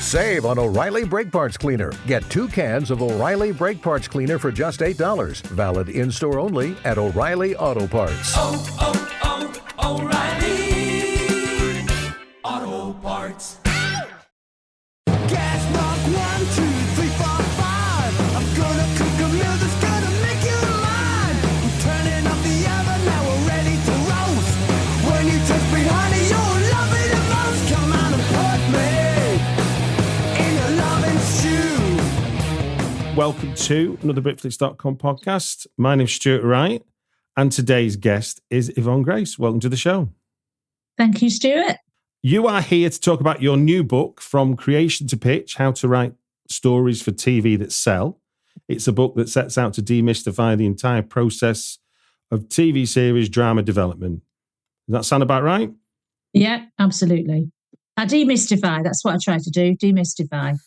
Save on O'Reilly Brake Parts Cleaner. Get 2 cans of O'Reilly Brake Parts Cleaner for just $8. Valid in-store only at O'Reilly Auto Parts. O'Reilly Auto Parts. Gas mark 1, 2, 3, 4, 5. I'm gonna cook a meal that's gonna make you mine. I'm turning up the oven, now we're ready to roast. When you touch me, honey, you'll love it the most. Come on and put me in a loving stew. Welcome to another Britflicks.com podcast. My name's Stuart Wright, and today's guest is Yvonne Grace. Welcome to the show. Thank you, Stuart. You are here to talk about your new book, From Creation to Pitch, How to Write Stories for TV That Sell. It's a book that sets out to demystify the entire process of TV series drama development. Does that sound about right? Yeah, absolutely. I demystify. That's what I try to do, demystify.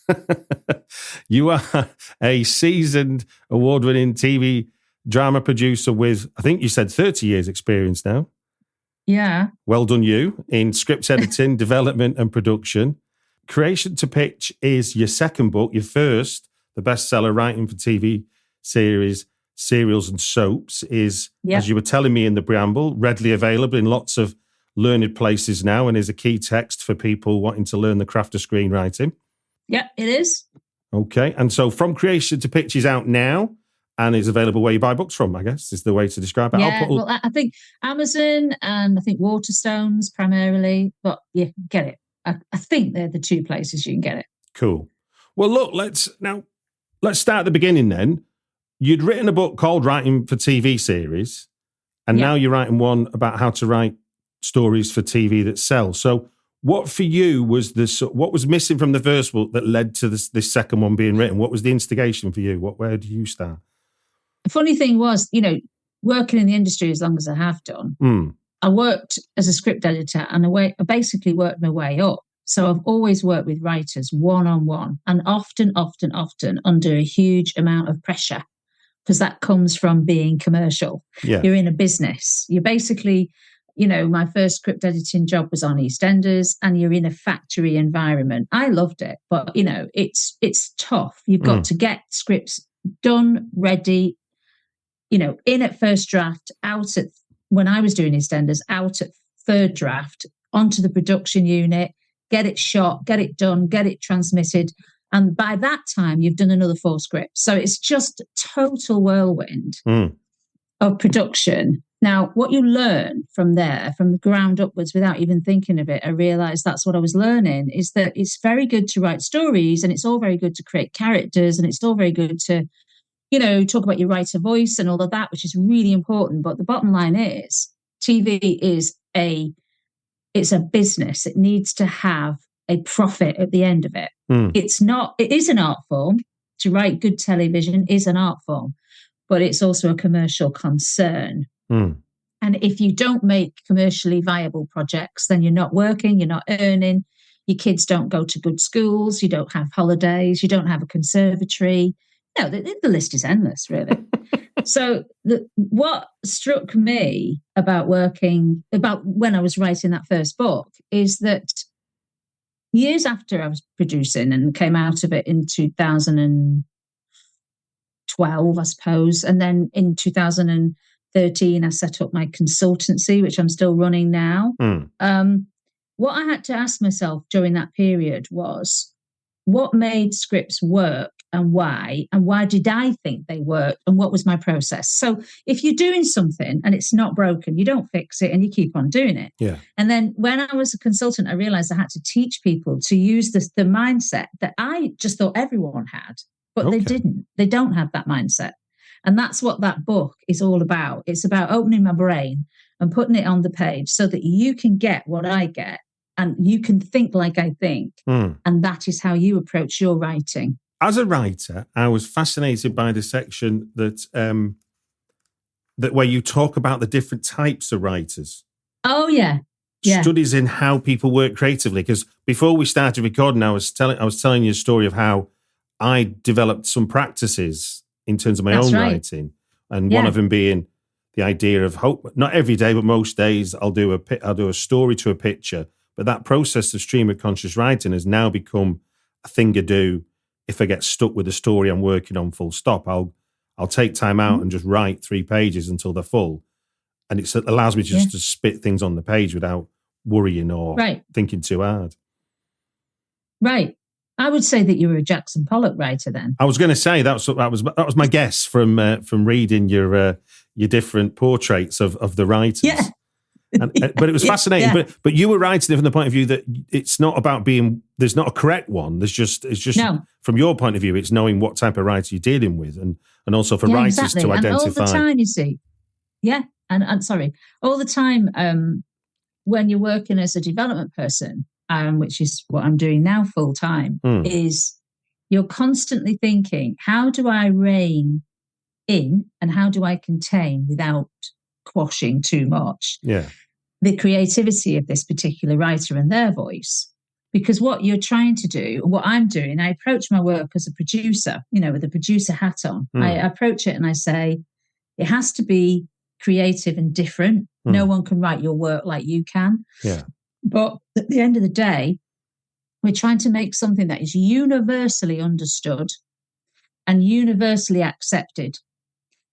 You are a seasoned, award-winning TV drama producer with, I think you said 30 years experience now. Yeah. Well done you in script editing, development and production. Creation to Pitch is your second book. Your first, the bestseller, Writing for TV Series, Serials and Soaps, is, as you were telling me in the preamble, readily available in lots of learned places now and is a key text for people wanting to learn the craft of screenwriting. Yeah, it is. Okay. And so From Creation to Pitch is out now and is available where you buy books from, I guess, is the way to describe it. Yeah, well, I think Amazon and I think Waterstones primarily, but yeah, get it. I think they're the two places you can get it. Cool. Well, look, let's start at the beginning then. You'd written a book called Writing for TV Series, and now you're writing one about how to write stories for TV that sell. So what for you was what was missing from the first book that led to this second one being written? What was the instigation for you? Where do you start? The funny thing was, working in the industry as long as I have done, I worked as a script editor and I basically worked my way up. So I've always worked with writers one-on-one and often under a huge amount of pressure because that comes from being commercial. Yeah. You're in a business. You're basically, my first script editing job was on EastEnders and you're in a factory environment. I loved it, but, it's tough. You've got to get scripts done, ready, in at first draft, out at, when I was doing EastEnders, out at third draft, onto the production unit, get it shot, get it done, get it transmitted. And by that time, you've done another 4 scripts. So it's just total whirlwind of production. Now, what you learn from there, from the ground upwards, without even thinking of it, I realized that's what I was learning, is that it's very good to write stories and it's all very good to create characters and it's all very good to, talk about your writer voice and all of that, which is really important. But the bottom line is TV is it's a business. It needs to have a profit at the end of it. It is an art form. To write good television is an art form, but it's also a commercial concern. And if you don't make commercially viable projects, then you're not working, you're not earning, your kids don't go to good schools, you don't have holidays, you don't have a conservatory. The list is endless, really. So what struck me about when I was writing that first book is that years after I was producing and came out of it in 2012, I suppose, and then in 2013, I set up my consultancy, which I'm still running now. What I had to ask myself during that period was, what made scripts work and why did I think they worked and what was my process? So if you're doing something and it's not broken, you don't fix it and you keep on doing it. Yeah. And then when I was a consultant, I realized I had to teach people to use the mindset that I just thought everyone had, but they didn't. They don't have that mindset. And that's what that book is all about. It's about opening my brain and putting it on the page so that you can get what I get and you can think like I think. And that is how you approach your writing. As a writer, I was fascinated by the section that where you talk about the different types of writers. Oh, yeah. Studies in how people work creatively. Because before we started recording, I was telling you a story of how I developed some practices in terms of my own writing. And one of them being the idea of hope. Not every day, but most days I'll do a story to a picture. But that process of stream of conscious writing has now become thing I do if I get stuck with a story I'm working on full stop. I'll take time out and just write 3 pages until they're full. And it allows me just to spit things on the page without worrying or thinking too hard. Right. I would say that you were a Jackson Pollock writer then. I was going to say that was my guess from reading your different portraits of the writers. Yeah. But it was fascinating. Yeah. But you were writing it from the point of view that it's not about there's not a correct one. It's just from your point of view, it's knowing what type of writer you're dealing with, and also for writers to identify. And all the time, you see, and sorry, all the time when you're working as a development person, which is what I'm doing now full time, is you're constantly thinking, how do I rein in and how do I contain without quashing too much the creativity of this particular writer and their voice? Because what you're trying to do, what I'm doing, I approach my work as a producer, with a producer hat on. I approach it and I say, it has to be creative and different. No one can write your work like you can. Yeah. But at the end of the day, we're trying to make something that is universally understood and universally accepted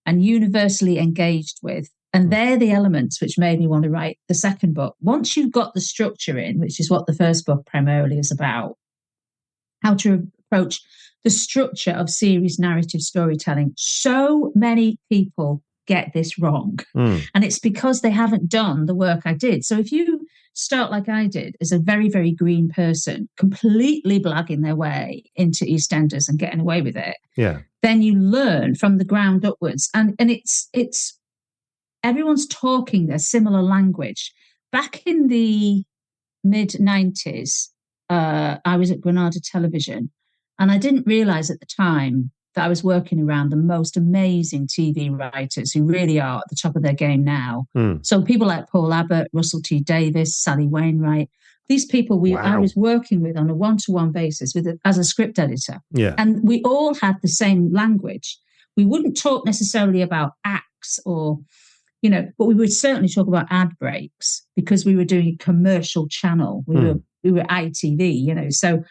and universally engaged with. And they're the elements which made me want to write the second book. Once you've got the structure in, which is what the first book primarily is about, how to approach the structure of series narrative storytelling. So many people get this wrong. And it's because they haven't done the work I did. So if you start like I did as a very, very green person, completely blagging their way into EastEnders and getting away with it, then you learn from the ground upwards. And it's everyone's talking their similar language. Back in the mid-90s, I was at Granada Television, and I didn't realise at the time that I was working around the most amazing TV writers who really are at the top of their game now. So people like Paul Abbott, Russell T Davies, Sally Wainwright, these people I was working with on a one-to-one basis as a script editor. Yeah. And we all had the same language. We wouldn't talk necessarily about acts or, but we would certainly talk about ad breaks because we were doing a commercial channel. We were ITV, so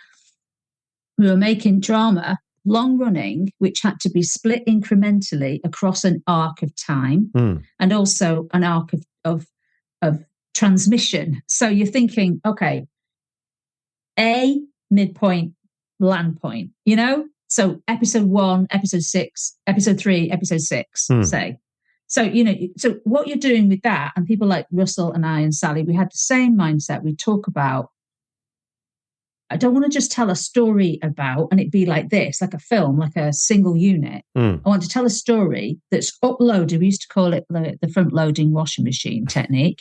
we were making drama, long running, which had to be split incrementally across an arc of time and also an arc of transmission. So you're thinking, okay, A, midpoint, land point, So episode 1, episode 6, episode 3, episode 6, say. So, so what you're doing with that, and people like Russell and I and Sally, we had the same mindset. We talk about, I don't want to just tell a story about, and it be like this, like a film, like a single unit. I want to tell a story that's uploaded. We used to call it the front loading washing machine technique.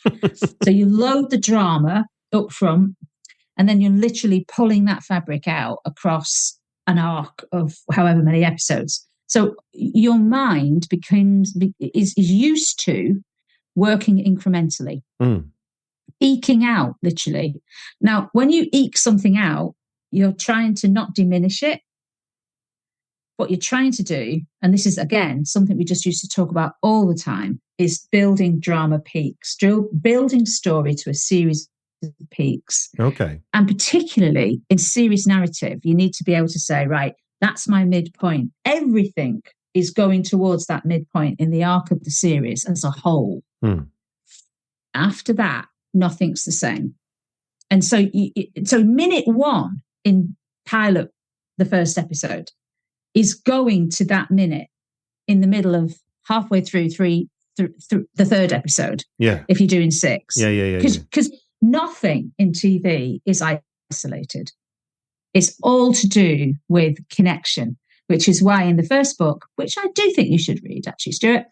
So you load the drama up front, and then you're literally pulling that fabric out across an arc of however many episodes. So your mind is used to working incrementally. Eking out, literally. Now, when you eke something out, you're trying to not diminish it. What you're trying to do, and this is, again, something we just used to talk about all the time, is building drama peaks, building story to a series of peaks. Okay. And particularly in series narrative, you need to be able to say, right, that's my midpoint. Everything is going towards that midpoint in the arc of the series as a whole. After that, nothing's the same. And so minute 1 in pilot, the first episode, is going to that minute in the middle of halfway through the third episode. Yeah. If you're doing 6. Yeah. Because nothing in TV is isolated. It's all to do with connection, which is why in the first book, which I do think you should read, actually, Stuart.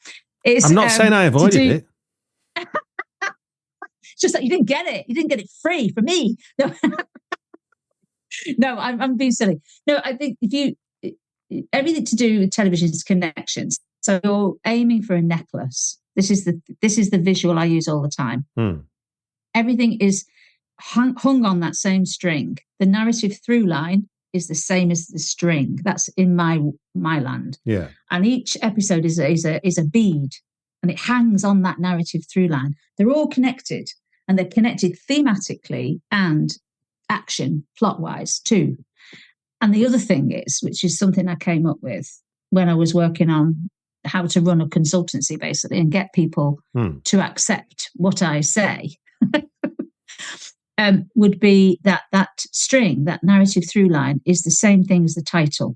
I'm not saying I avoided it. It's just that you didn't get it. You didn't get it free from me. No, I'm being silly. No, I think everything to do with television is connections. So you're aiming for a necklace. This is the visual I use all the time. Everything is hung on that same string. The narrative through line is the same as the string. That's in my land. Yeah. And each episode is a bead, and it hangs on that narrative through line. They're all connected, and they're connected thematically and action plot wise too. And the other thing is, which is something I came up with when I was working on how to run a consultancy, basically, and get people to accept what I say, would be that string, that narrative through line, is the same thing as the title.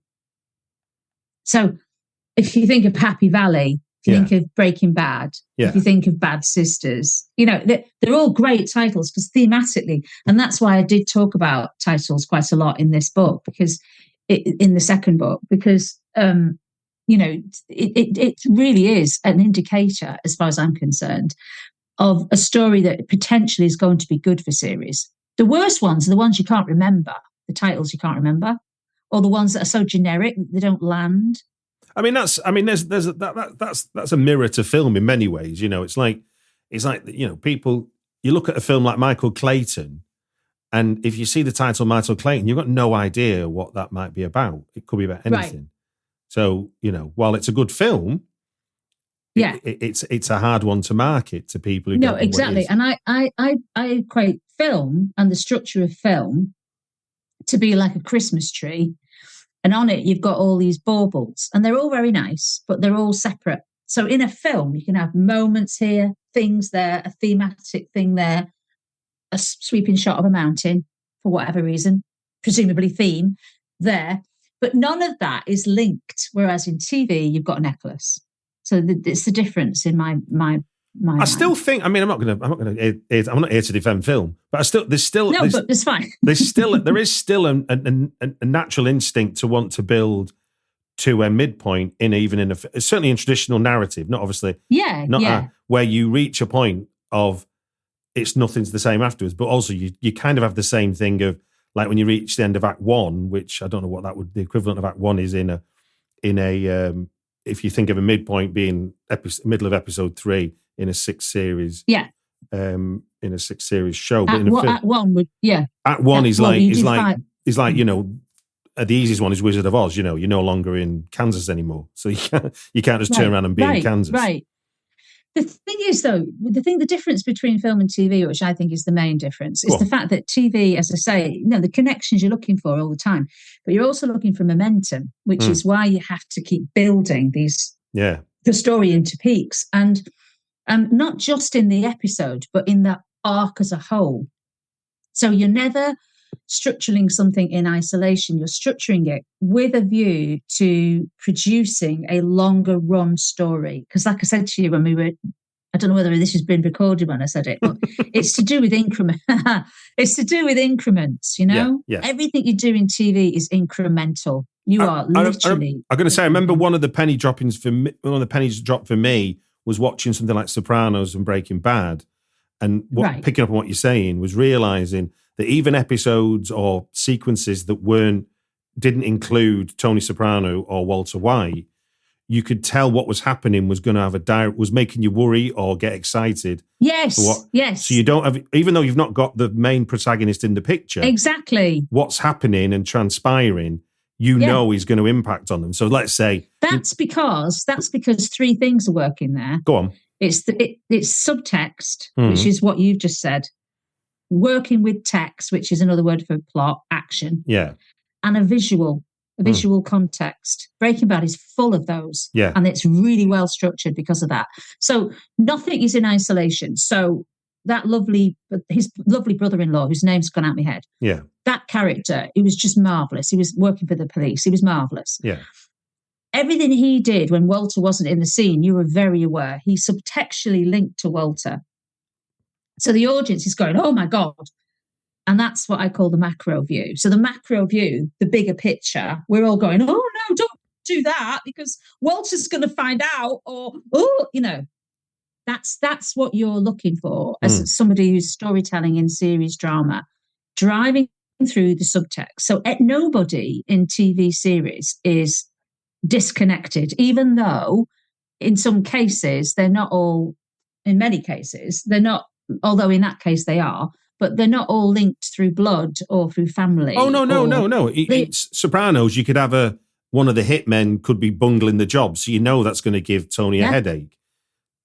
So if you think of Happy Valley, if you think of Breaking Bad, if you think of Bad Sisters, they're all great titles because thematically, and that's why I did talk about titles quite a lot in this book, because in the second book, because it really is an indicator, as far as I'm concerned, of a story that potentially is going to be good for series. The worst ones are the ones you can't remember, the titles you can't remember, or the ones that are so generic that they don't land. That's a mirror to film in many ways. It's like people. You look at a film like Michael Clayton, and if you see the title Michael Clayton, you've got no idea what that might be about. It could be about anything. Right. So while it's a good film, it's a hard one to market to people who don't know exactly. What it is. And I equate film and the structure of film to be like a Christmas tree. And on it, you've got all these baubles, and they're all very nice, but they're all separate. So in a film, you can have moments here, things there, a thematic thing there, a sweeping shot of a mountain for whatever reason, presumably theme there. But none of that is linked. Whereas in TV, you've got a necklace. So it's the difference in my I still think. I'm not here to defend film, but but it's fine. there is still a natural instinct to want to build to a midpoint certainly in traditional narrative, not obviously, where you reach a point of nothing's the same afterwards, but also you kind of have the same thing of like when you reach the end of Act 1, which I don't know what the equivalent of Act 1 is in a if you think of a midpoint being middle of episode 3. In a 6 series, in a 6 series show. But Act 1 would, Act 1 is like the easiest one is Wizard of Oz. You're no longer in Kansas anymore, so you can't just turn around and be in Kansas. Right. The thing is, though, the difference between film and TV, which I think is the main difference, is the fact that TV, as I say, the connections you're looking for all the time, but you're also looking for momentum, which is why you have to keep building the story into peaks. And not just in the episode, but in the arc as a whole. So you're never structuring something in isolation. You're structuring it with a view to producing a longer run story. Because like I said to you when we were, I don't know whether this has been recorded when I said it, but it's to do with increment. It's to do with increments, Yeah. Everything you do in TV is incremental. You are literally... I'm going to say, I remember one of the penny droppings dropped for me was watching something like Sopranos and Breaking Bad, and picking up on what you're saying was realizing that even episodes or sequences that didn't include Tony Soprano or Walter White, you could tell what was happening was going to have was making you worry or get excited. Yes. So you don't have, even though you've not got the main protagonist in the picture, exactly what's happening and transpiring, know is going to impact on them. So let's say that's because 3 things are working there. Go on. It's subtext, which is what you've just said. Working with text, which is another word for plot, action. Yeah. And a visual context. Breaking Bad is full of those. Yeah. And it's really well structured because of that. So nothing is in isolation. So his lovely brother-in-law, whose name's gone out my head. Yeah. That character, he was just marvellous. He was working for the police. He was marvellous. Yeah. Everything he did when Walter wasn't in the scene, you were very aware. He subtextually linked to Walter. So the audience is going, oh my God. And that's what I call the macro view. So the macro view, the bigger picture, we're all going, oh no, don't do that because Walter's going to find out That's what you're looking for as somebody who's storytelling in series drama, driving through the subtext. So nobody in TV series is disconnected, even though in some cases, in many cases, they're not, although in that case they are, but they're not all linked through blood or through family. Oh, no. It's Sopranos, you could have one of the hitmen could be bungling the job. So that's going to give Tony a headache.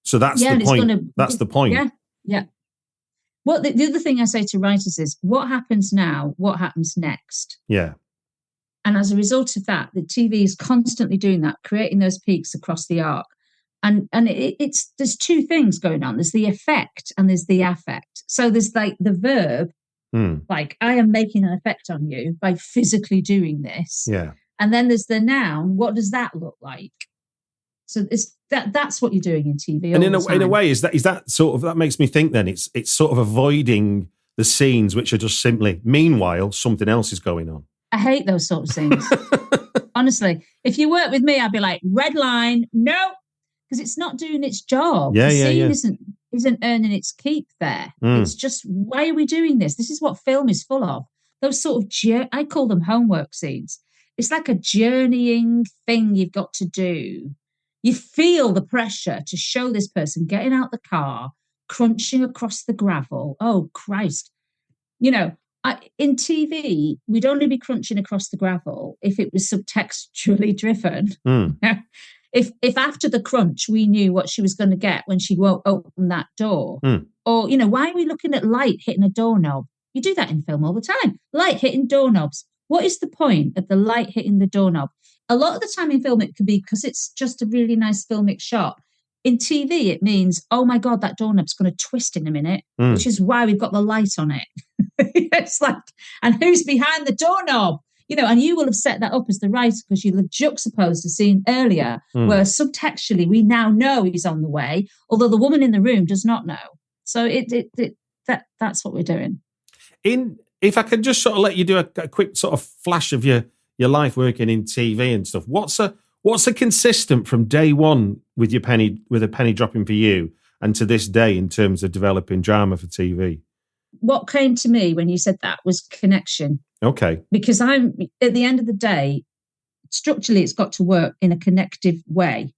So that's the point. That's the point. Yeah. Well, the other thing I say to writers is, what happens now? What happens next? Yeah. And as a result of that, the TV is constantly doing that, creating those peaks across the arc. And it's there's two things going on. There's the effect and there's the affect. So there's like the verb, like I am making an effect on you by physically doing this. Yeah. And then there's the noun. What does that look like? So that's what you're doing in TV. And in a way, is that sort of, that makes me think then it's sort of avoiding the scenes which are just simply, meanwhile, something else is going on. I hate those sort of scenes. Honestly, if you work with me, I'd be like, red line, no, because it's not doing its job. The scene isn't earning its keep there. It's just, why are we doing this? This is what film is full of. Those sort of, I call them homework scenes. It's like a journeying thing you've got to do. You feel the pressure to show this person getting out the car, crunching across the gravel. Oh, Christ. You know, in TV, we'd only be crunching across the gravel if it was subtextually driven. If after the crunch, we knew what she was going to get when she won't open that door. Or, you know, why are we looking at light hitting a doorknob? You do that in film all the time. Light hitting doorknobs. What is the point of the light hitting the doorknob? A lot of the time in film, it could be because it's just a really nice filmic shot. In TV, it means, oh my God, that doorknob's going to twist in a minute, which is why we've got the light on it. It's like, and who's behind the doorknob? You know, and you will have set that up as the writer because you'll have juxtaposed a scene earlier where subtextually we now know he's on the way, although the woman in the room does not know. So that's what we're doing. If I could just sort of let you do a quick sort of flash of your life working in TV and stuff, what's a consistent from day one with a penny dropping for you and to this day in terms of developing drama for TV? What came to me when you said that was connection. Okay. Because at the end of the day, structurally, it's got to work in a connective way.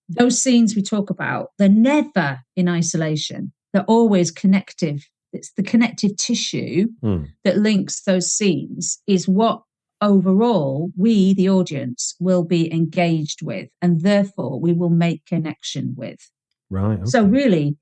Those scenes we talk about, they're never in isolation. They're always connective. It's the connective tissue that links those scenes is what overall we, the audience, will be engaged with, and therefore we will make connection with. Right. Okay. So really,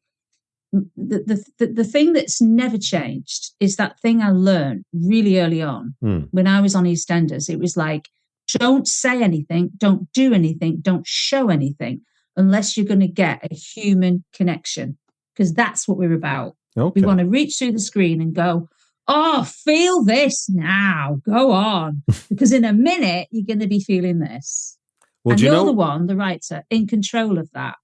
the thing that's never changed is that thing I learned really early on when I was on EastEnders. It was like, don't say anything, don't do anything, don't show anything unless you're going to get a human connection, because that's what we're about. Okay. We want to reach through the screen and go, oh, feel this now, go on, because in a minute you're going to be feeling this. Well, and you're the one, the writer, in control of that.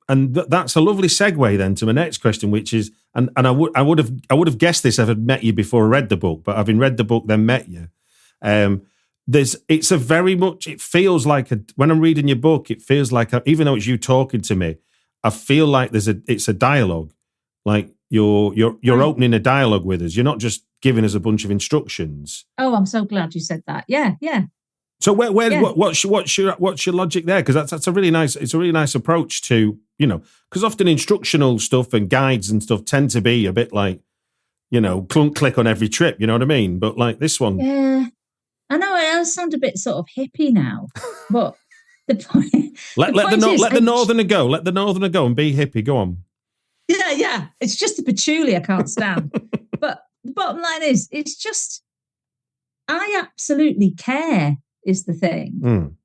And that's a lovely segue then to my next question, which is, and I would have guessed this if I'd met you before I read the book, but having read the book then met you. It feels like when I'm reading your book, it feels like even though it's you talking to me, I feel like it's a dialogue. Like you're opening a dialogue with us. You're not just giving us a bunch of instructions. Oh, I'm so glad you said that. Yeah. So what's your logic there? Because it's a really nice approach to, you know, because often instructional stuff and guides and stuff tend to be a bit like, you know, click on every trip. You know what I mean? But like this one, yeah, I know I sound a bit sort of hippie now, but the point. Let the northerner go. Let the northerner go and be hippie. Go on. Yeah. It's just the patchouli I can't stand. But the bottom line is, it's just, I absolutely care is the thing.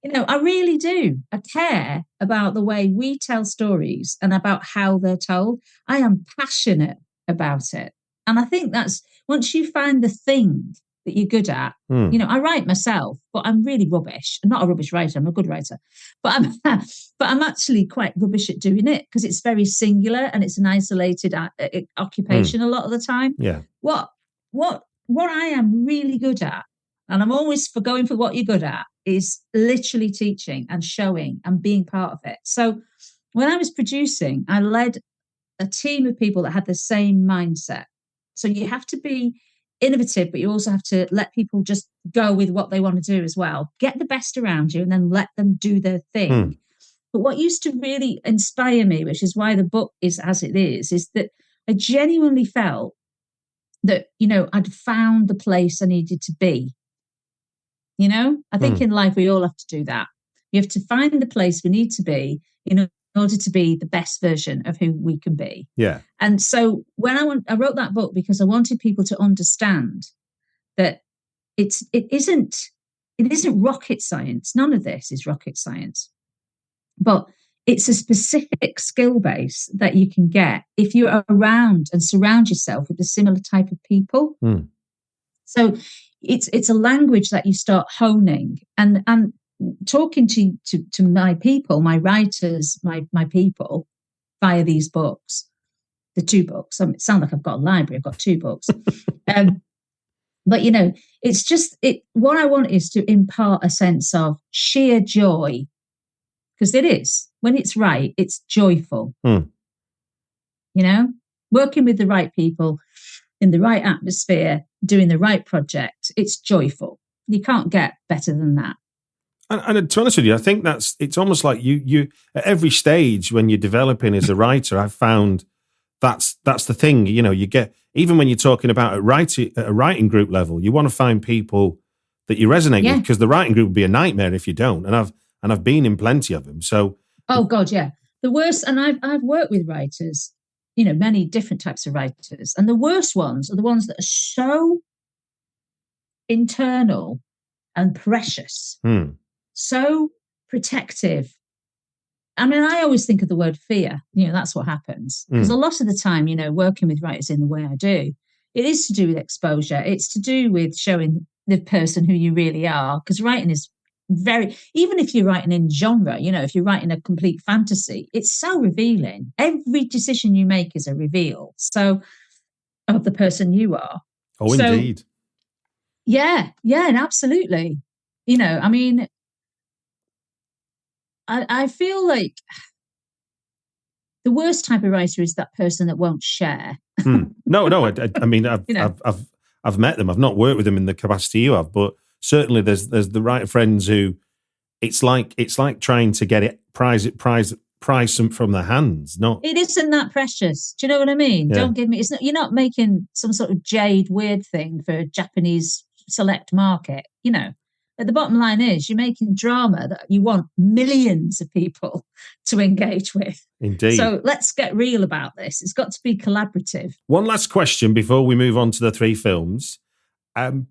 You know, I really do. I care about the way we tell stories and about how they're told. I am passionate about it. And I think that's, once you find the thing that you're good at, you know, I write myself, but I'm really rubbish. I'm not a rubbish writer. I'm a good writer. But I'm actually quite rubbish at doing it because it's very singular and it's an isolated occupation a lot of the time. Yeah. What I am really good at, and I'm always for going for what you're good at, is literally teaching and showing and being part of it. So when I was producing, I led a team of people that had the same mindset. So you have to be innovative, but you also have to let people just go with what they want to do as well. Get the best around you and then let them do their thing. But what used to really inspire me, which is why the book is as it is that I genuinely felt that, you know, I'd found the place I needed to be. You know, I think in life we all have to do that. You have to find the place we need to be in order to be the best version of who we can be. Yeah. And so when I wrote that book because I wanted people to understand that it isn't rocket science. None of this is rocket science. But it's a specific skill base that you can get if you're around and surround yourself with a similar type of people. So it's a language that you start honing, and talking to my people, my writers, my people via these books, the 2 books. It sounds like I've got a library. I've got 2 books. But, you know, it's just what I want is to impart a sense of sheer joy, because it is. When it's right, it's joyful. You know, working with the right people in the right atmosphere, doing the right project, it's joyful. You can't get better than that. And to be honest with you, I think it's almost like you at every stage when you're developing as a writer, I've found that's the thing. You know, you get, even when you're talking about at a writing group level, you want to find people that you resonate with, because the writing group would be a nightmare if you don't. And I've been in plenty of them. So oh God, yeah, the worst. And I've worked with writers, you know, many different types of writers, and the worst ones are the ones that are so internal and precious, so protective. I mean, I always think of the word fear. You know, that's what happens. Because a lot of the time, you know, working with writers in the way I do, it is to do with exposure. It's to do with showing the person who you really are. Because writing is even if you're writing in genre, you know, if you're writing a complete fantasy, it's so revealing. Every decision you make is a reveal. So, of the person you are. Oh, indeed. Yeah, and absolutely. You know, I mean, I feel like the worst type of writer is that person that won't share. No. I mean, I've met them. I've not worked with them in the capacity you have, but certainly there's the writer friends who it's like trying to get it prize from their hands. It isn't that precious. Do you know what I mean? Yeah. Don't give me. You're not making some sort of jade weird thing for a Japanese select market. You know. But the bottom line is you're making drama that you want millions of people to engage with. Indeed. So let's get real about this. It's got to be collaborative. One last question before we move on to the 3 films. Can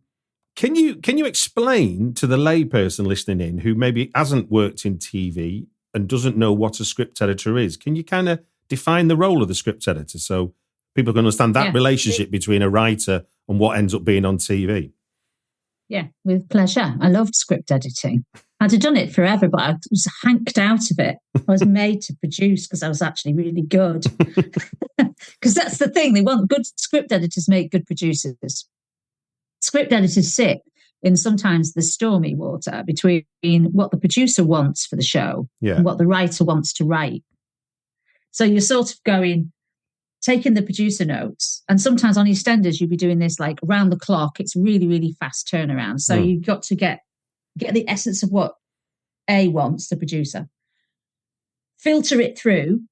you explain to the layperson listening in who maybe hasn't worked in TV and doesn't know what a script editor is? Can you kind of define the role of the script editor so people can understand that relationship between a writer and what ends up being on TV? Yeah, with pleasure. I loved script editing. I'd have done it forever, but I was hanked out of it. I was made to produce because I was actually really good. Because that's the thing. They want good script editors make good producers. Script editors sit in sometimes the stormy water between what the producer wants for the show and what the writer wants to write. So you're sort of taking the producer notes, and sometimes on EastEnders you'll be doing this like round the clock. It's really, really fast turnaround. So you've got to get the essence of what A wants, the producer, filter it through,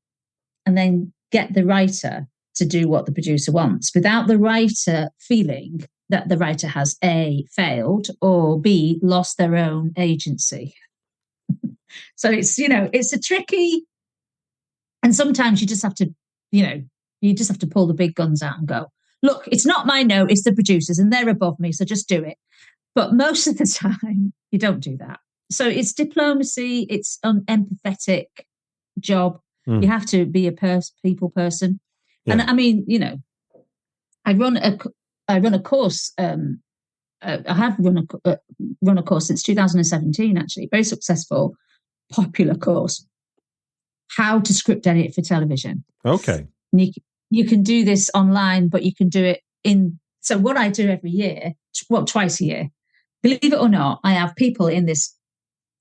and then get the writer to do what the producer wants without the writer feeling that the writer has A, failed, or B, lost their own agency. So it's, you know, it's a tricky, and sometimes you just have to, you know, you just have to pull the big guns out and go, look, it's not my note, it's the producers, and they're above me, so just do it. But most of the time, you don't do that. So it's diplomacy, it's an empathetic job. You have to be a people person. Yeah. And I mean, you know, I run a course. I have run a course since 2017, actually, very successful, popular course, how to script edit for television. Okay. You can do this online, but you can do it so what I do every year, twice a year, believe it or not, I have people in this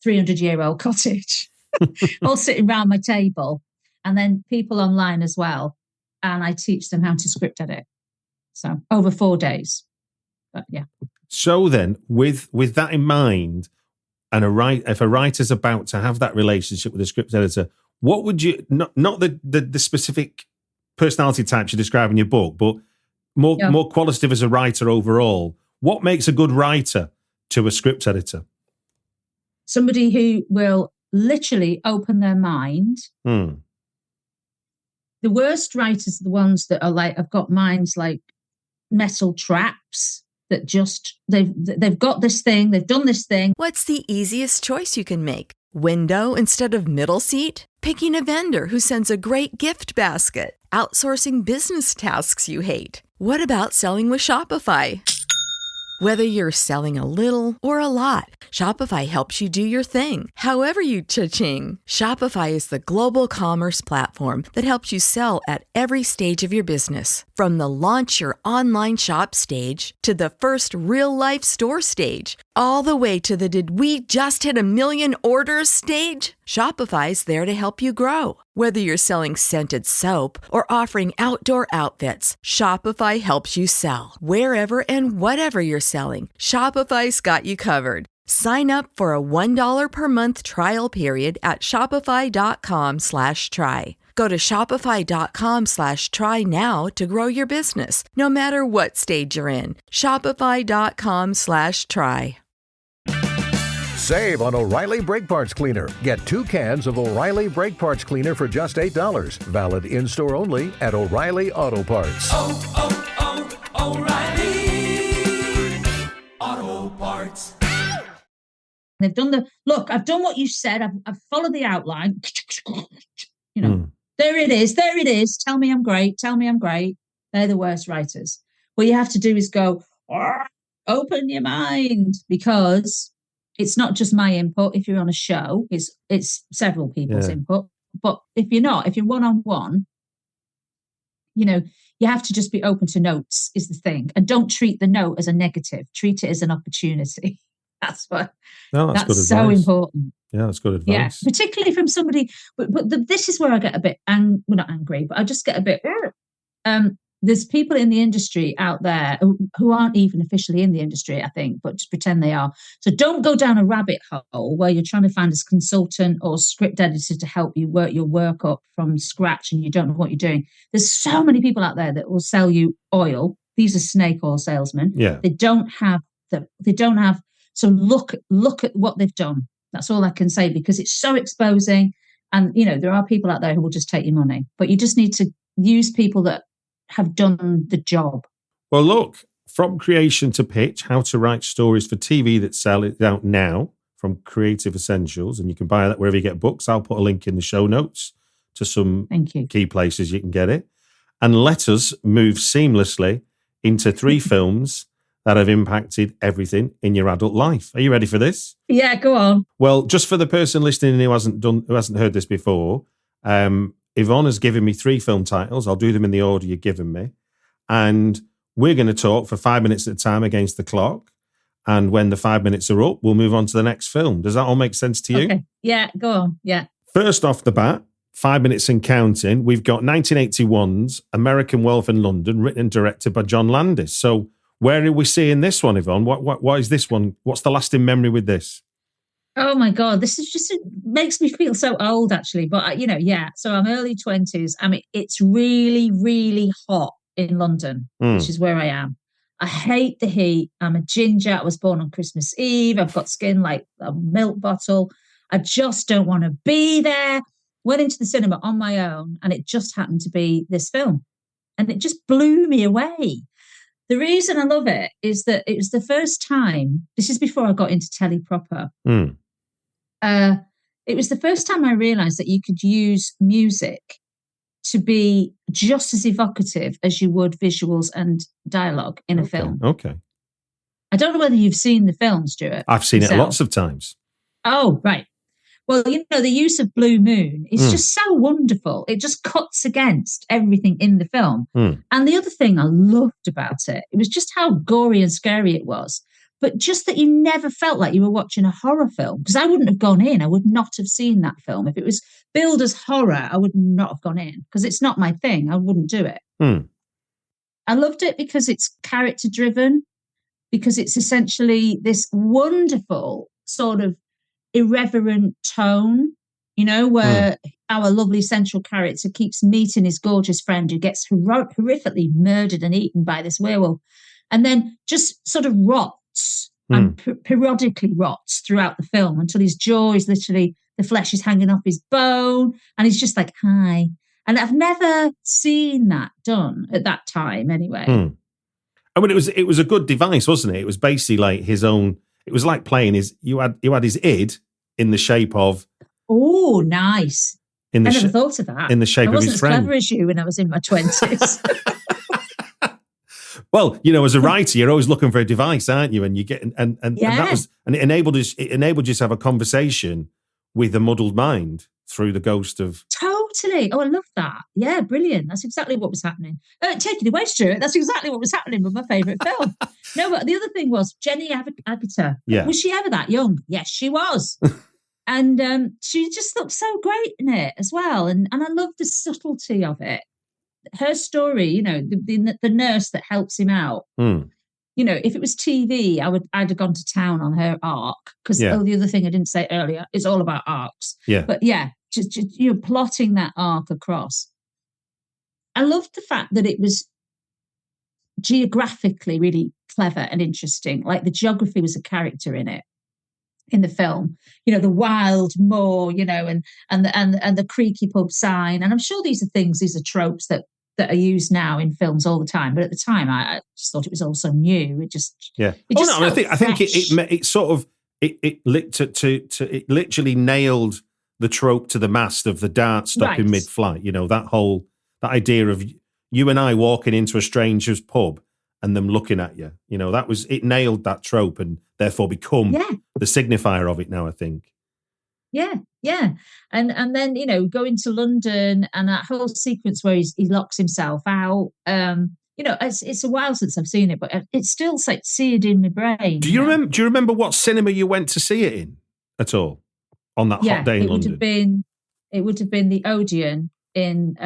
300-year-old cottage all sitting around my table, and then people online as well. And I teach them how to script edit. So over 4 days. But yeah. So then with that in mind, and if a writer's about to have that relationship with a script editor, what would you, not the specific personality types you describe in your book, but more qualitative as a writer overall, what makes a good writer to a script editor? Somebody who will literally open their mind. The worst writers are the ones that are like, I've got minds like metal traps. that just, they've got this thing, they've done this thing. What's the easiest choice you can make? Window instead of middle seat? Picking a vendor who sends a great gift basket? Outsourcing business tasks you hate? What about selling with Shopify? Whether you're selling a little or a lot, Shopify helps you do your thing, however you cha-ching. Shopify is the global commerce platform that helps you sell at every stage of your business. From the launch your online shop stage to the first real-life store stage, all the way to the did we just hit a million orders stage. Shopify's there to help you grow. Whether you're selling scented soap or offering outdoor outfits, Shopify helps you sell. Wherever and whatever you're selling, Shopify's got you covered. Sign up for a $1 per month trial period at shopify.com/try. Go to shopify.com/try now to grow your business, no matter what stage you're in. Shopify.com/try. Save on O'Reilly Brake Parts Cleaner. Get 2 cans of O'Reilly Brake Parts Cleaner for just $8. Valid in-store only at O'Reilly Auto Parts. O'Reilly Auto Parts. They've done I've done what you said. I've followed the outline. There it is. Tell me I'm great. They're the worst writers. What you have to do is go, open your mind, because it's not just my input. If you're on a show, it's several people's input. But if you're one-on-one, you have to just be open to notes is the thing. And don't treat the note as a negative. Treat it as an opportunity. That's good so advice. Important. Yeah, that's good advice. Yeah, particularly from somebody. But this is where I get a bit not angry, but I just get a bit. There's people in the industry out there who aren't even officially in the industry, I think, but just pretend they are. So don't go down a rabbit hole where you're trying to find a consultant or script editor to help you work your work up from scratch and you don't know what you're doing. There's so many people out there that will sell you oil. These are snake oil salesmen. Yeah. They don't have. So look at what they've done. That's all I can say, because it's so exposing. And, there are people out there who will just take your money. But you just need to use people that have done the job. Well, look, from creation to pitch, how to write stories for TV that sell it out now from Creative Essentials. And you can buy that wherever you get books. I'll put a link in the show notes to some key places you can get it. And let us move seamlessly into 3 films that have impacted everything in your adult life. Are you ready for this? Yeah, go on. Well, just for the person listening who hasn't heard this before, Yvonne has given me 3 film titles. I'll do them in the order you've given me. And we're going to talk for 5 minutes at a time against the clock. And when the 5 minutes are up, we'll move on to the next film. Does that all make sense to you? Okay. Yeah, go on. Yeah. First off the bat, 5 minutes and counting, we've got 1981's American Werewolf in London, written and directed by John Landis. So where are we seeing this one, Yvonne? What is this one? What's the lasting memory with this? Oh my God, this is just, it makes me feel so old actually. But, so I'm early 20s. I mean, it's really, really hot in London, which is where I am. I hate the heat. I'm a ginger. I was born on Christmas Eve. I've got skin like a milk bottle. I just don't want to be there. Went into the cinema on my own, and it just happened to be this film. And it just blew me away. The reason I love it is that it was the first time, this is before I got into telly proper. It was the first time I realised that you could use music to be just as evocative as you would visuals and dialogue in a film. Okay. I don't know whether you've seen the film, Stuart. I've seen it lots of times. Oh, right. Well, the use of Blue Moon is just so wonderful. It just cuts against everything in the film. And the other thing I loved about it was just how gory and scary it was. But just that you never felt like you were watching a horror film. Because I wouldn't have gone in. I would not have seen that film. If it was billed as horror, I would not have gone in. Because it's not my thing. I wouldn't do it. I loved it because it's character driven. Because it's essentially this wonderful sort of irreverent tone, where our lovely central character keeps meeting his gorgeous friend who gets horrifically murdered and eaten by this werewolf, and then just sort of rots and periodically rots throughout the film until his jaw is literally, the flesh is hanging off his bone, and he's just like, hi. And I've never seen that done at that time anyway. I mean, it was a good device, wasn't it? It was basically like his own. It was like playing you had his id in the shape of. Oh, nice. I never thought of that. In the shape of his friend. I wasn't as clever as you when I was in my 20s. Well, as a writer, you're always looking for a device, aren't you? And you get and it enabled us. It enabled you to have a conversation with a muddled mind through the ghost of. Totally. Oh, I love that. Yeah, brilliant. That's exactly what was happening. Take it away, Stuart. That's exactly what was happening with my favourite film. No, but the other thing was Jenny Agutter. Yeah. Was she ever that young? Yes, she was. And she just looked so great in it as well. And I love the subtlety of it. Her story, the nurse that helps him out. If it was TV, I'd have gone to town on her arc because the other thing I didn't say earlier is all about arcs. Yeah. But yeah, just plotting that arc across. I loved the fact that it was geographically really clever and interesting. Like the geography was a character in it. In the film, the wild moor, and the creaky pub sign, and I'm sure these are tropes that are used now in films all the time. But at the time, I just thought it was all so new. It just I think it sort of it literally nailed the trope to the mast of the dart stopping mid-flight. That idea of you and I walking into a stranger's pub and them looking at you. It nailed that trope and therefore become the signifier of it now, I think. Yeah. And then, going to London and that whole sequence where he locks himself out. It's a while since I've seen it, but it's still like seared in my brain. Do you remember what cinema you went to see it in at all on that hot day in London? It would have been the Odeon in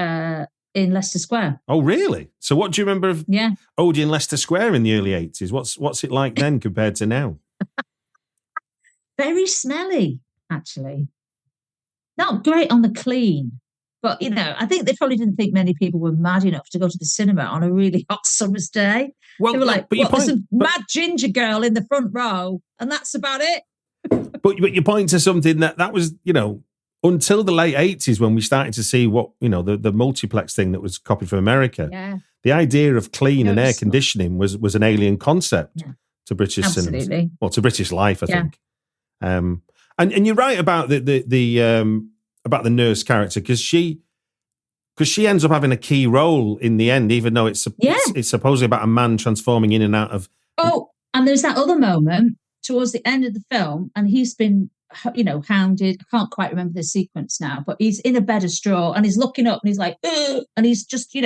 Leicester Square. Oh, really? So what do you remember of Odeon Leicester Square in the early 80s? What's it like then compared to now? Very smelly, actually. Not great on the clean. But, I think they probably didn't think many people were mad enough to go to the cinema on a really hot summer's day. Well, they were like, there's a mad ginger girl in the front row, and that's about it. But you point to something that was, until the late 80s when we started to see what, the multiplex thing that was copied from America. Yeah. The idea of clean and air conditioning was an alien concept to British cinema. Well, to British life, I think. And you're right about about the nurse character because she ends up having a key role in the end, even though it's supposedly about a man transforming in and out of. Oh, and there's that other moment towards the end of the film, and he's been, hounded. I can't quite remember the sequence now, but he's in a bed of straw and he's looking up and he's like, ugh, and he's just,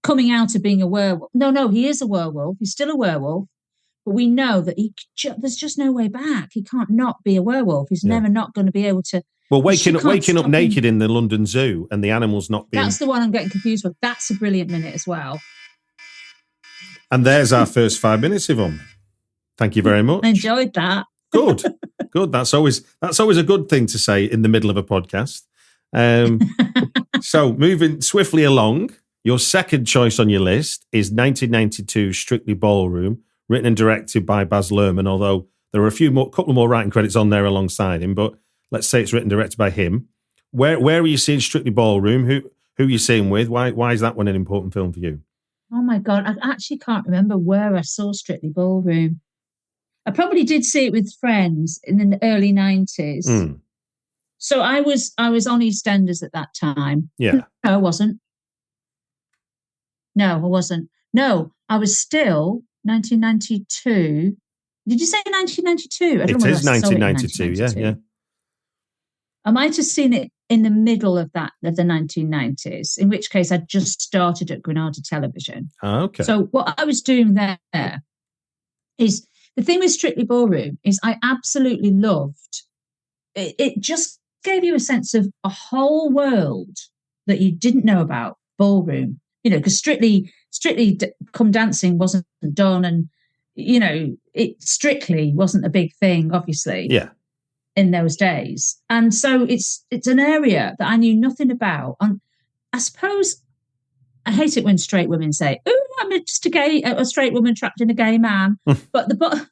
coming out of being a werewolf. No, he is a werewolf. He's still a werewolf. But we know that there's just no way back. He can't not be a werewolf. He's never not going to be able to. Well, waking up naked in the London Zoo and the animals not being. That's the one I'm getting confused with. That's a brilliant minute as well. And there's our first 5 minutes, Yvonne. Thank you very much. I enjoyed that. Good. That's always a good thing to say in the middle of a podcast. So moving swiftly along, your second choice on your list is 1992 Strictly Ballroom, written and directed by Baz Luhrmann, although there are a couple more writing credits on there alongside him, but let's say it's written and directed by him. Where are you seeing Strictly Ballroom? Who are you seeing with? Why is that one an important film for you? Oh my God, I actually can't remember where I saw Strictly Ballroom. I probably did see it with friends in the early 90s. Mm. So I was on EastEnders at that time. Yeah. No, I wasn't. No, I was still 1992. Did you say 1992? It is 1992, yeah. I might have seen it in the middle of the 1990s, in which case I'd just started at Granada Television. Oh, okay. So what I was doing there is, the thing with Strictly Ballroom is I absolutely loved it. It just gave you a sense of a whole world that you didn't know about ballroom, because Strictly Come Dancing wasn't done, and, it Strictly wasn't a big thing, obviously. Yeah. In those days. And so it's an area that I knew nothing about. And I suppose I hate it when straight women say, "Oh, I'm just a straight woman trapped in a gay man." But the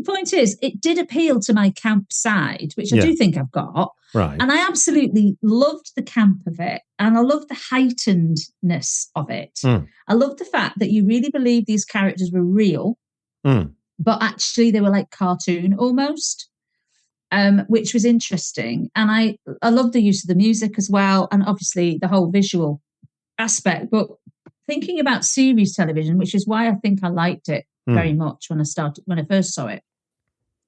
point is, it did appeal to my camp side, which I do think I've got. Right. And I absolutely loved the camp of it. And I loved the heightenedness of it. I loved the fact that you really believed these characters were real, but actually they were like cartoon almost, which was interesting. And I loved the use of the music as well. And obviously the whole visual aspect. But thinking about series television, which is why I think I liked it very much when I first saw it,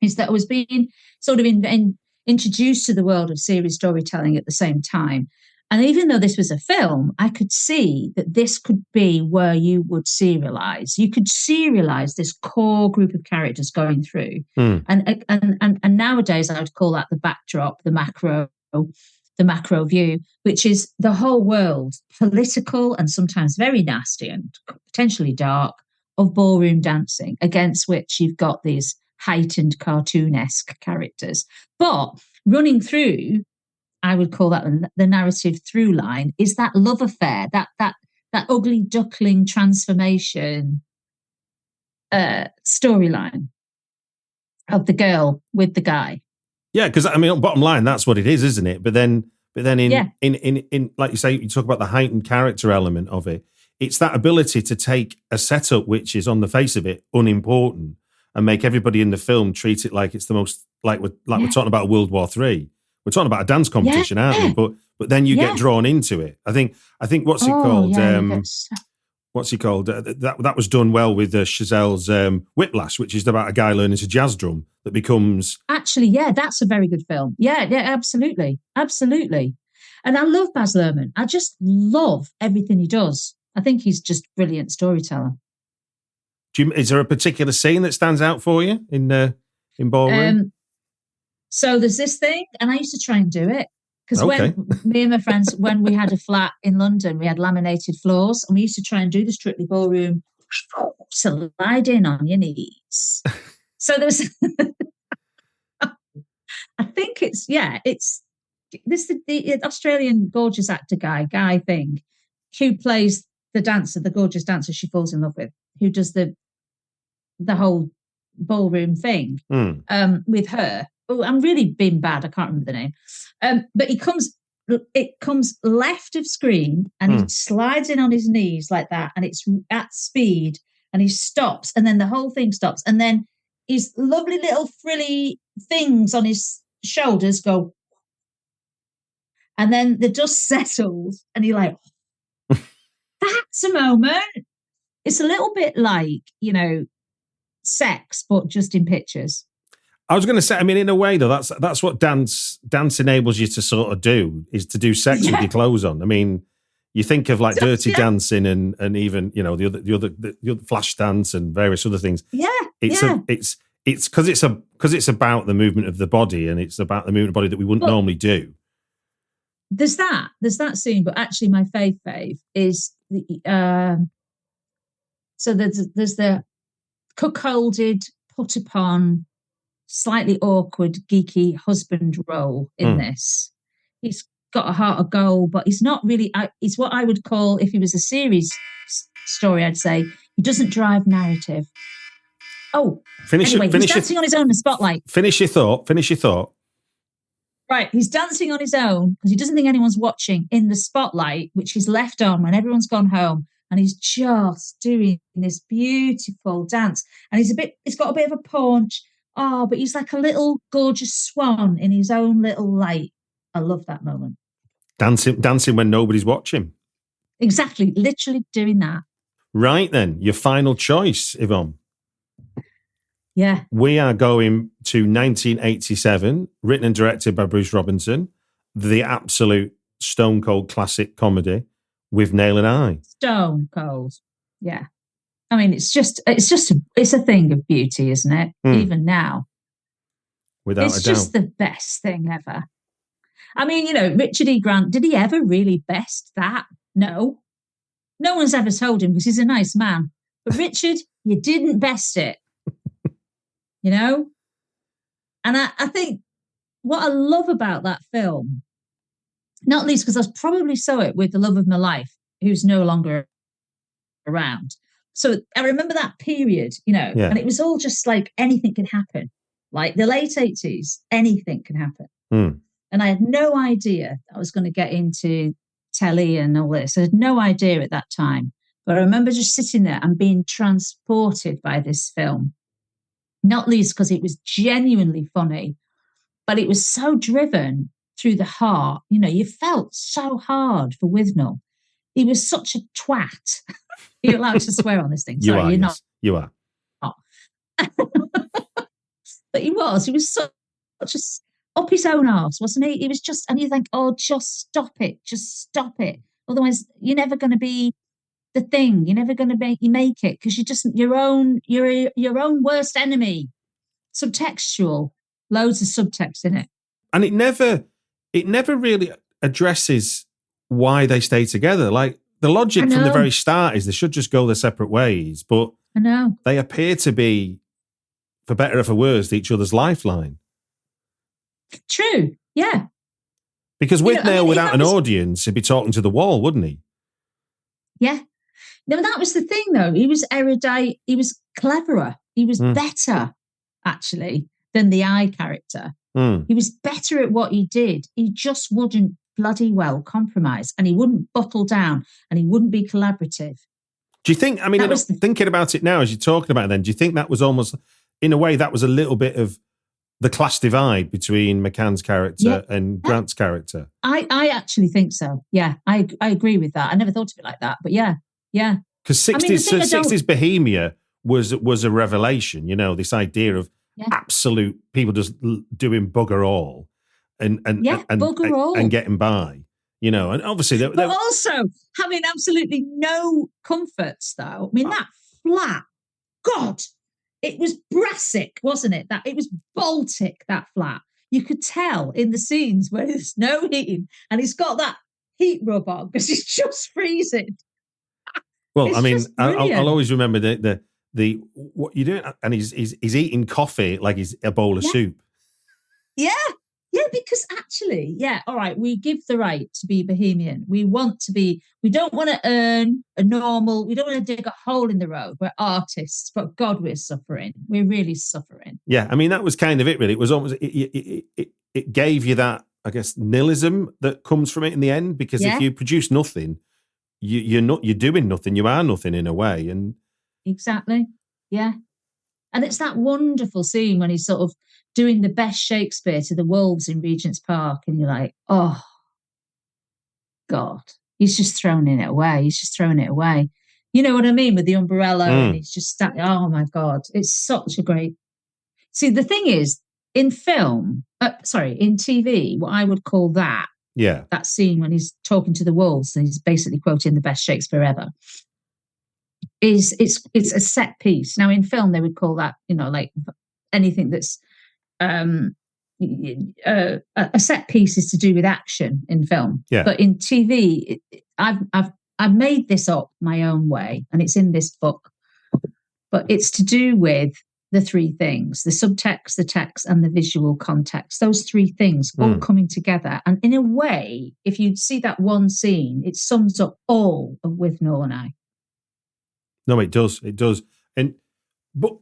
is that I was being sort of introduced to the world of series storytelling at the same time. And even though this was a film, I could see that this could be where you would serialize. You could serialize this core group of characters going through. And nowadays I would call that the backdrop, the macro view, which is the whole world, political and sometimes very nasty and potentially dark, of ballroom dancing, against which you've got these heightened cartoon-esque characters. But running through, I would call that the narrative through line, is that love affair, that ugly duckling transformation storyline of the girl with the guy. Yeah, because I mean, bottom line, that's what it is, isn't it? But then in like you say, you talk about the heightened character element of it. It's that ability to take a setup which is on the face of it unimportant and make everybody in the film treat it like it's the most we're talking about World War III. We're talking about a dance competition, aren't we? But then you get drawn into it. I think what's it called? What's he called? That was done well with Chazelle's Whiplash, which is about a guy learning to jazz drum that becomes... Actually, that's a very good film. Yeah, absolutely. Absolutely. And I love Baz Luhrmann. I just love everything he does. I think he's just a brilliant storyteller. Is there a particular scene that stands out for you in Ballroom? So there's this thing, and I used to try and do it. Because when me and my friends, when we had a flat in London, we had laminated floors, and we used to try and do the Srtrictly Ballroom, slide in on your knees. So there's, I think it's this the Australian gorgeous actor guy thing, who plays the dancer, the gorgeous dancer she falls in love with, who does the whole ballroom thing with her. Oh, I'm really being bad. I can't remember the name. But it comes left of screen and he slides in on his knees like that. And it's at speed and he stops and then the whole thing stops. And then his lovely little frilly things on his shoulders go. And then the dust settles and you're like, that's a moment. It's a little bit like, sex, but just in pictures. I was going to say, I mean, in a way, though, that's what dance enables you to sort of do, is to do sex with your clothes on. I mean, you think of like Dirty Dancing and even the other Flash Dance and various other things. Yeah, it's because it's about the movement of the body and it's about the movement of the body that we wouldn't normally do. There's that scene, but actually, my fave is the so there's the cuckolded, put upon, slightly awkward, geeky husband role in this. He's got a heart of gold, but he's not really. He's what I would call, if he was a series story, I'd say he doesn't drive narrative. Oh, he's dancing on his own in the spotlight. Finish your thought. Right, he's dancing on his own because he doesn't think anyone's watching in the spotlight, which he's left on when everyone's gone home. And he's just doing this beautiful dance. And he's got a bit of a paunch. Oh, but he's like a little gorgeous swan in his own little light. I love that moment. Dancing when nobody's watching. Exactly. Literally doing that. Right then. Your final choice, Yvonne. Yeah. We are going to 1987, written and directed by Bruce Robinson. The absolute stone cold classic comedy, Withnail I. Stone cold. Yeah. I mean, it's a thing of beauty, isn't it? Even now. Without a doubt. It's just the best thing ever. I mean, Richard E. Grant, did he ever really best that? No. No one's ever told him because he's a nice man. But Richard, you didn't best it. And I think what I love about that film, not least because I probably saw it with the love of my life, who's no longer around. So I remember that period, and it was all just like anything could happen. Like the late 80s, anything can happen. And I had no idea I was going to get into telly and all this. I had no idea at that time. But I remember just sitting there and being transported by this film, not least because it was genuinely funny, but it was so driven through the heart. You felt so hard for Withnail. He was such a twat. You're allowed to swear on this thing. Sorry, you're yes. not. You are. Oh. But he was such a up his own arse, wasn't he? He was just, and you think, oh, just stop it. Otherwise, you're never going to be the thing. You're never going to make it because you're just your own worst enemy. Subtextual, loads of subtext in it. And it never really addresses why they stay together. Like the logic from the very start is they should just go their separate ways, but I know they appear to be, for better or for worse, each other's lifeline. True, yeah. Because Withnail, without an audience, he'd be talking to the wall, wouldn't he? Yeah. No, that was the thing, though. He was erudite. He was cleverer. He was better, actually, than the I character. He was better at what he did. He just wouldn't bloody well compromise, and he wouldn't bottle down, and he wouldn't be collaborative. Do you think, thinking about it now as you're talking about it then, do you think that was almost, in a way, that was a little bit of the class divide between McCann's character and Grant's character? I actually think so. Yeah, I agree with that. I never thought of it like that, but yeah. Because 60s Bohemia was a revelation, this idea of absolute people just doing bugger all and getting by, and obviously... But also having absolutely no comforts, though. I mean, that flat, God... It was Brassic, wasn't it? That it was Baltic, that flat. You could tell in the scenes where there's no heating and he's got that heat rub on because he's just freezing. Well, I'll always remember the what you're doing, and he's eating coffee like he's a bowl of soup. Yeah, because actually, all right, we give the right to be Bohemian. We don't want to earn we don't want to dig a hole in the road. We're artists, but God, we're suffering. We're really suffering. Yeah, that was kind of it, really. It was almost, it gave you that, I guess, nihilism that comes from it in the end, because if you produce nothing, you're doing nothing, you are nothing in a way. And exactly, yeah. And it's that wonderful scene when he's sort of doing the best Shakespeare to the wolves in Regent's Park, and you're like, oh, God, he's just throwing it away. You know what I mean? With the umbrella, and he's just oh, my God, it's such a great... See, the thing is, in film, in TV, what I would call that scene when he's talking to the wolves, and he's basically quoting the best Shakespeare ever, it's a set piece. Now in film they would call that, like anything that's a set piece is to do with action in film. But in TV, I've made this up my own way, and it's in this book. But it's to do with the three things: the subtext, the text, and the visual context. Those three things all coming together. And in a way, if you see that one scene, it sums up all of Withnail I. No, it does. But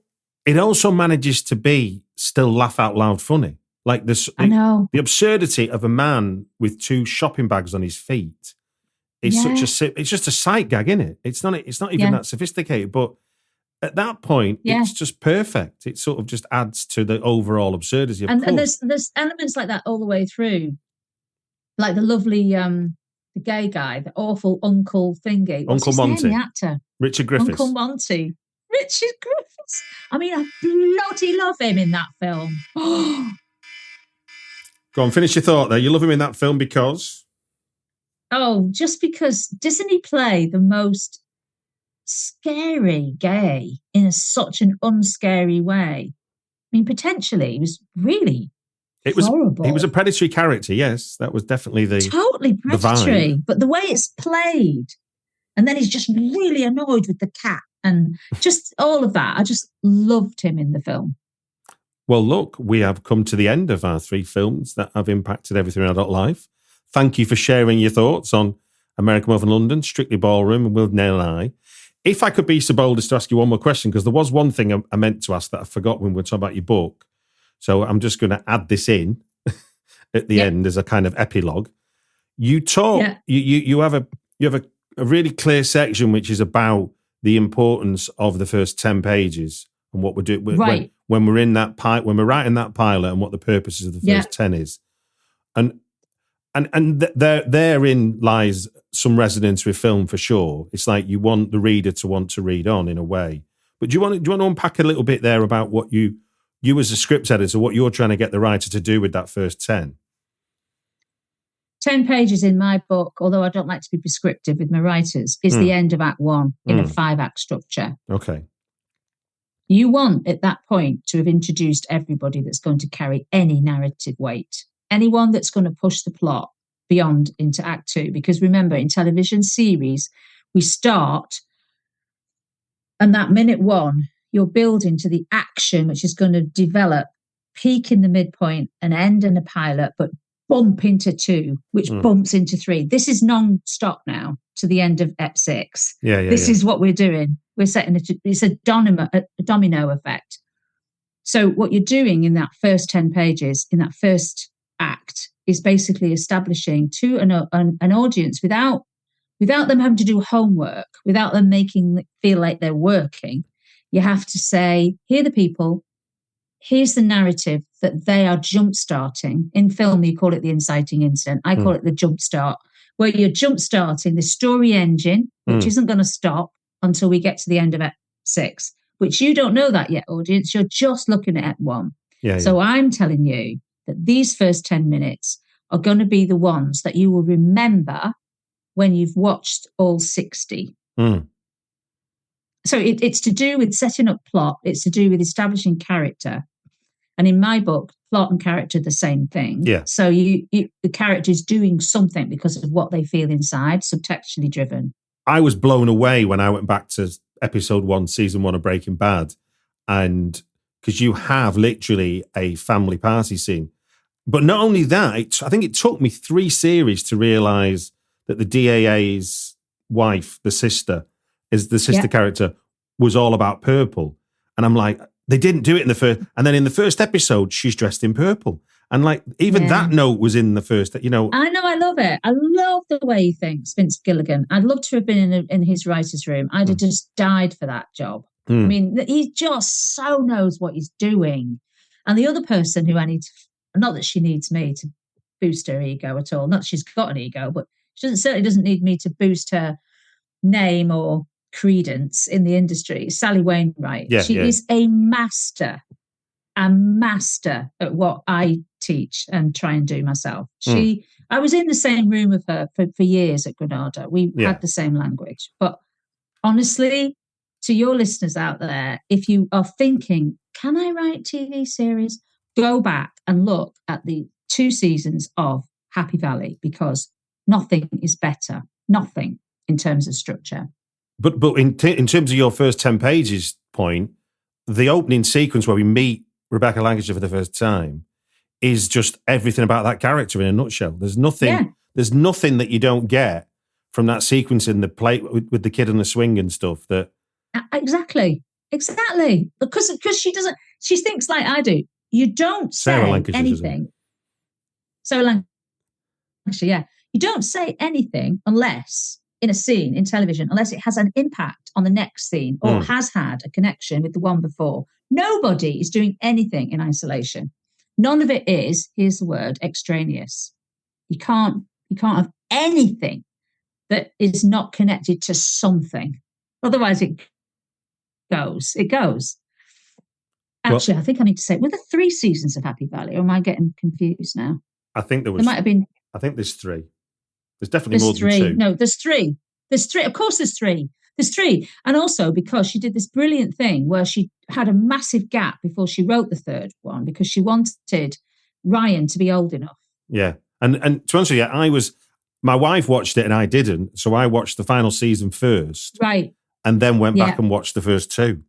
it also manages to be still laugh out loud funny. Like this, the absurdity of a man with two shopping bags on his feet is it's just a sight gag, isn't it? It's not even that sophisticated, but at that point, it's just perfect. It sort of just adds to the overall absurdity. And there's elements like that all the way through, like the lovely the gay guy, the awful Uncle Thingy. Uncle Monty. The actor? Richard Griffiths. Uncle Monty. Richard Griffiths. I mean, I bloody love him in that film. Go on, finish your thought there. You love him in that film because? Oh, just because doesn't he play the most scary gay in such an unscary way? I mean, potentially, he was really horrible. He was a predatory character, yes. That was definitely totally predatory. But the way it's played, and then he's just really annoyed with the cat, and just all of that. I just loved him in the film. Well, look, we have come to the end of our three films that have impacted everything in adult life. Thank you for sharing your thoughts on American Love and London, Strictly Ballroom, and Withnail I. If I could be so bold as to ask you one more question, because there was one thing I meant to ask that I forgot when we were talking about your book. So I'm just going to add this in at the end as a kind of epilogue. You talk, you have a really clear section which is about the importance of the first 10 pages and what we're doing when we're in that when we're writing that pilot and what the purposes of the first 10 is. And therein lies some resonance with film for sure. It's like you want the reader to want to read on in a way. But do you want to unpack a little bit there about what you as a script editor, what you're trying to get the writer to do with that first 10? 10 pages in my book, although I don't like to be prescriptive with my writers, is the end of Act 1 in a 5-act structure. Okay. You want, at that point, to have introduced everybody that's going to carry any narrative weight, anyone that's going to push the plot beyond into Act 2. Because remember, in television series, we start, and that minute 1, you're building to the action, which is going to develop, peak in the midpoint, and end in a pilot, but bump into 2, which bumps into 3. This is non-stop now to the end of Ep 6. This is what we're doing. We're setting it's a domino effect. So what you're doing in that first 10 pages, in that first act, is basically establishing to an audience without them having to do homework, without them making it feel like they're working. You have to say, here are the people, here's the narrative that they are jump-starting. In film, you call it the inciting incident. I call it the jump-start, where you're jump-starting the story engine, which isn't going to stop until we get to the end of Ep 6, which you don't know that yet, audience. You're just looking at Ep 1. So I'm telling you that these first 10 minutes are going to be the ones that you will remember when you've watched all 60. So it's to do with setting up plot. It's to do with establishing character. And in my book, plot and character are the same thing. So the character is doing something because of what they feel inside, subtextually driven. I was blown away when I went back to episode 1, season 1 of Breaking Bad. And because you have literally a family party scene. But not only that, I think it took me 3 series to realise that the DAA's wife, the sister character, was all about purple. And I'm like, they didn't do it in the first. And then in the first episode, she's dressed in purple. And like, even that note was in the first, I know, I love it. I love the way he thinks, Vince Gilligan. I'd love to have been in his writer's room. I'd have just died for that job. I mean, he just so knows what he's doing. And the other person who I need to, not that she needs me to boost her ego at all. Not that she's got an ego, but she certainly doesn't need me to boost her name or credence in the industry. Sally Wainwright. She is a master at what I teach and try and do myself. I was in the same room with her for years at Granada. We had the same language. But honestly, to your listeners out there, if you are thinking, can I write TV series? Go back and look at the 2 seasons of Happy Valley, because nothing is better. Nothing in terms of structure. But in terms of your first 10 pages point, the opening sequence where we meet Rebecca Lancashire for the first time is just everything about that character in a nutshell. There's nothing that you don't get from that sequence in the play with the kid on the swing and stuff. That exactly because she thinks like I do. You don't say anything. Sarah Lancashire, you don't say anything unless in a scene in television, unless it has an impact on the next scene or has had a connection with the one before. Nobody is doing anything in isolation. None of it is, here's the word, extraneous. You can't have anything that is not connected to something. Otherwise it goes. Actually, I think I need to say, were there 3 seasons of Happy Valley, or am I getting confused now? I think there might have been. I think there's 3. There's definitely more than 2. No, there's 3. There's 3. Of course there's 3. There's 3. And also because she did this brilliant thing where she had a massive gap before she wrote the 3rd one, because she wanted Ryan to be old enough. Yeah. And to answer you, my wife watched it and I didn't. So I watched the final season first. Right. And then went back and watched the first 2.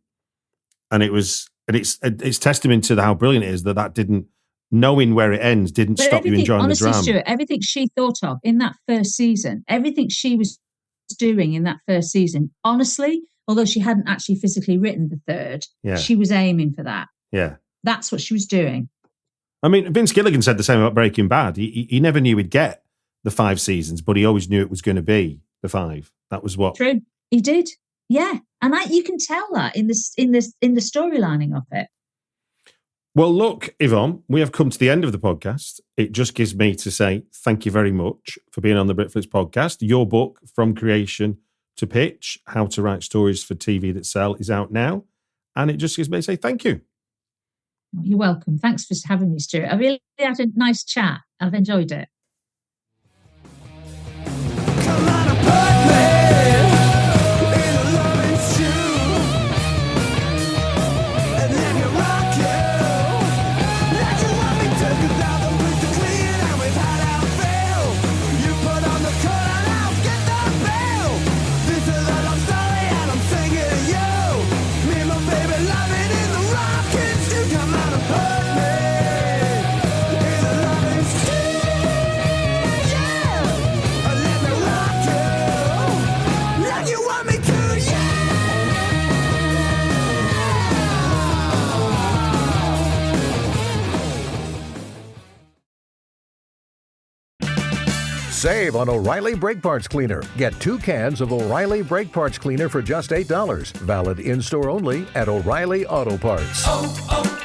And it's testament to how brilliant it is that didn't, knowing where it ends, didn't stop you enjoying the drama. Stuart, everything she thought of in that first season, everything she was doing in that first season, honestly, although she hadn't actually physically written the third, she was aiming for that. Yeah. That's what she was doing. I mean, Vince Gilligan said the same about Breaking Bad. He never knew he'd get the 5 seasons, but he always knew it was going to be the 5. That was what. True. He did. Yeah. And you can tell that in the storylining of it. Well, look, Yvonne, we have come to the end of the podcast. It just gives me to say thank you very much for being on the Britflix podcast. Your book, From Creation to Pitch, How to Write Stories for TV That Sell, is out now. And it just gives me to say thank you. You're welcome. Thanks for having me, Stuart. I really had a nice chat. I've enjoyed it. Come on and put me in a loving shoe and let me rock you like you want me to, 'cause now the roots are clean and we've had our fill. You put on the coat and I'll get the bill. This is a love story and I'm singing to you. Me and my baby loving in the rockin' stew. Come on and put me in a loving stew. Let me rock you like you want me to, Save on O'Reilly Brake Parts Cleaner. Get 2 cans of O'Reilly Brake Parts Cleaner for just $8. Valid in-store only at O'Reilly Auto Parts. Oh, oh,